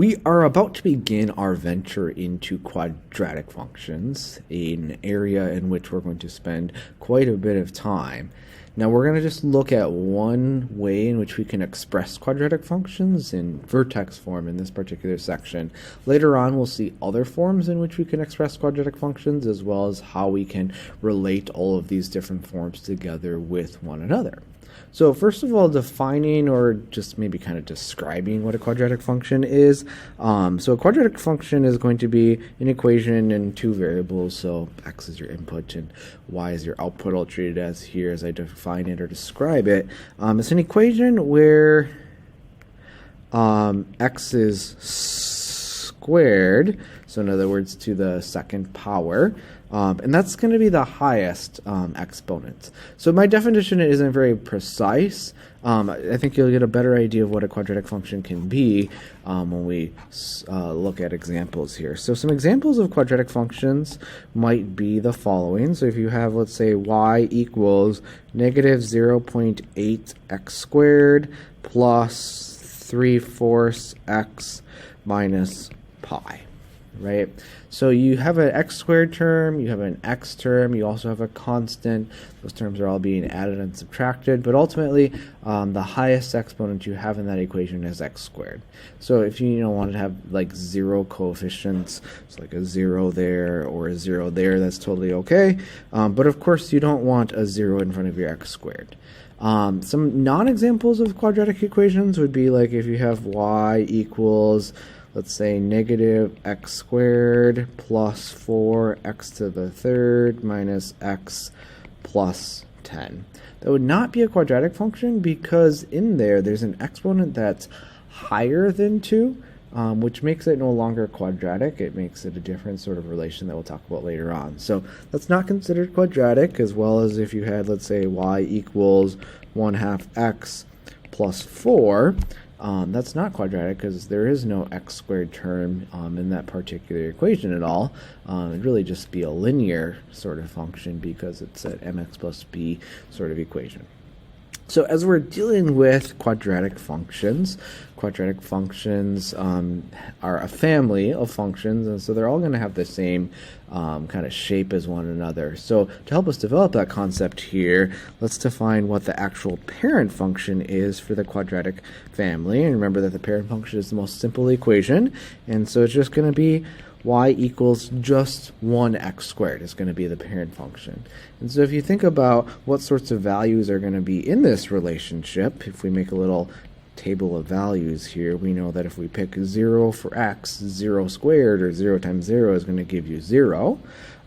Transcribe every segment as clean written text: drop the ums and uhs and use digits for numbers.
We are about to begin our venture into quadratic functions, an area in which we're going to spend quite a bit of time. Now we're going to just look at one way in which we can express quadratic functions in vertex form in this particular section. Later on we'll see other forms in which we can express quadratic functions, as well as how we can relate all of these different forms together with one another. So first of all, defining or just maybe kind of describing what a quadratic function is. So a quadratic function is going to be an equation in two variables. So x is your input and y is your output. I'll treat it as here as I define it or describe it. It's an equation where x is squared, so in other words to the second power, and that's going to be the highest exponent. So my definition isn't very precise. I think you'll get a better idea of what a quadratic function can be when we look at examples here. So some examples of quadratic functions might be the following. So if you have, let's say, y equals negative 0.8 x squared plus 3/4 x minus pi, right? So you have an x squared term, you have an x term, you also have a constant. Those terms are all being added and subtracted, but ultimately the highest exponent you have in that equation is x squared. So if you want to have like zero coefficients, it's like a 0 there or a 0 there, that's totally okay. But of course you don't want a 0 in front of your x squared. Some non-examples of quadratic equations would be like if you have y equals, let's say, negative x squared plus 4x to the third minus x plus 10. That would not be a quadratic function because in there's an exponent that's higher than 2, which makes it no longer quadratic. It makes it a different sort of relation that we'll talk about later on. So that's not considered quadratic, as well as if you had, let's say, y equals 1/2 x plus 4. That's not quadratic because there is no x squared term in that particular equation at all. It'd really just be a linear sort of function because it's an mx plus b sort of equation. So as we're dealing with quadratic functions are a family of functions, and so they're all going to have the same kind of shape as one another. So to help us develop that concept here, let's define what the actual parent function is for the quadratic family. And remember that the parent function is the most simple equation, and so it's just going to be y equals just 1x squared is going to be the parent function. And so if you think about what sorts of values are going to be in this relationship, if we make a little table of values here, we know that if we pick 0 for x, 0 squared, or 0 times 0 is going to give you 0.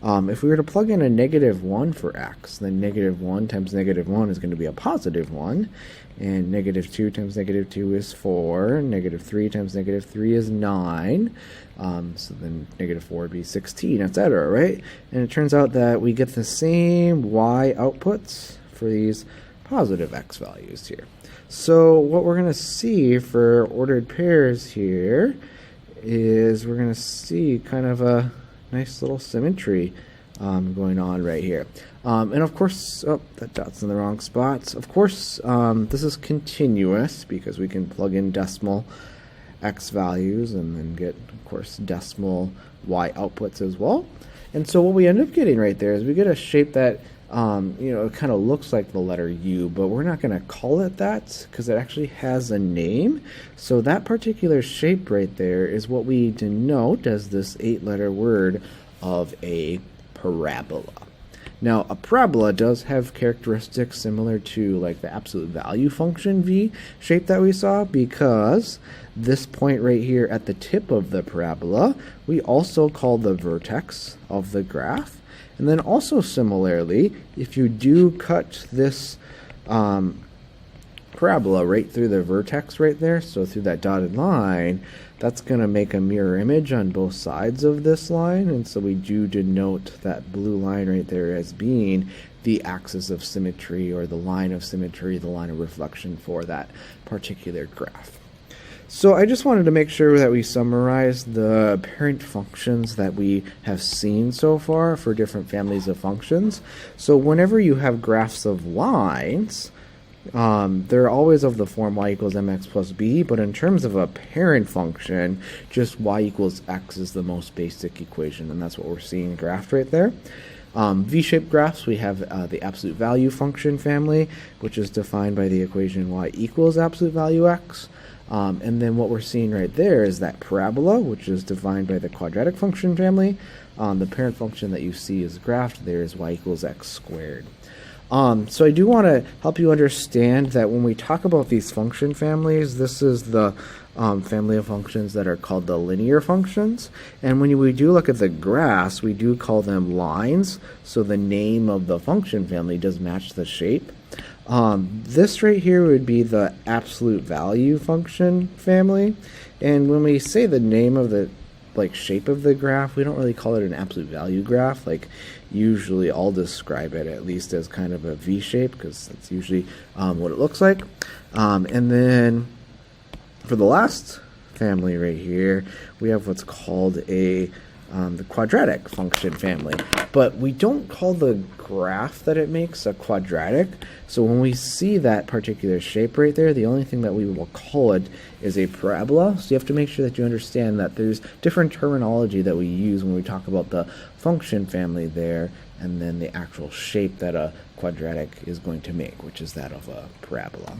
If we were to plug in a negative 1 for x, then negative 1 times negative 1 is going to be a positive 1. And negative 2 times negative 2 is 4. Negative 3 times negative 3 is 9. So then negative 4 would be 16, etc., right? And it turns out that we get the same y outputs for these positive x values here. So what we're going to see for ordered pairs here is we're going to see kind of a nice little symmetry going on right here. And of course, that dot's in the wrong spot. Of course, this is continuous because we can plug in decimal x values and then get, of course, decimal y outputs as well. And so what we end up getting right there is we get a shape that it kind of looks like the letter U, but we're not going to call it that because it actually has a name. So that particular shape right there is what we denote as this 8-letter word of a parabola. Now, a parabola does have characteristics similar to like the absolute value function v shape that we saw, because this point right here at the tip of the parabola we also call the vertex of the graph. And then also similarly, if you do cut this parabola right through the vertex right there, so through that dotted line, that's going to make a mirror image on both sides of this line, and so we do denote that blue line right there as being the axis of symmetry, or the line of symmetry, the line of reflection for that particular graph. So I just wanted to make sure that we summarize the parent functions that we have seen so far for different families of functions. So whenever you have graphs of lines, they're always of the form y equals mx plus b, but in terms of a parent function, just y equals x is the most basic equation, and that's what we're seeing graphed right there. V-shaped graphs, we have the absolute value function family, which is defined by the equation y equals absolute value x. And then what we're seeing right there is that parabola, which is defined by the quadratic function family. The parent function that you see is graphed there is y equals x squared. So I do want to help you understand that when we talk about these function families, this is the family of functions that are called the linear functions. And when we do look at the graphs, we do call them lines. So the name of the function family does match the shape. This right here would be the absolute value function family. And when we say the name of the shape of the graph, we don't really call it an absolute value graph. Usually I'll describe it at least as kind of a V shape, because that's usually what it looks like. And then for the last family right here, we have what's called the quadratic function family. But we don't call the graph that it makes a quadratic. So when we see that particular shape right there, the only thing that we will call it is a parabola. So you have to make sure that you understand that there's different terminology that we use when we talk about the function family there, and then the actual shape that a quadratic is going to make, which is that of a parabola.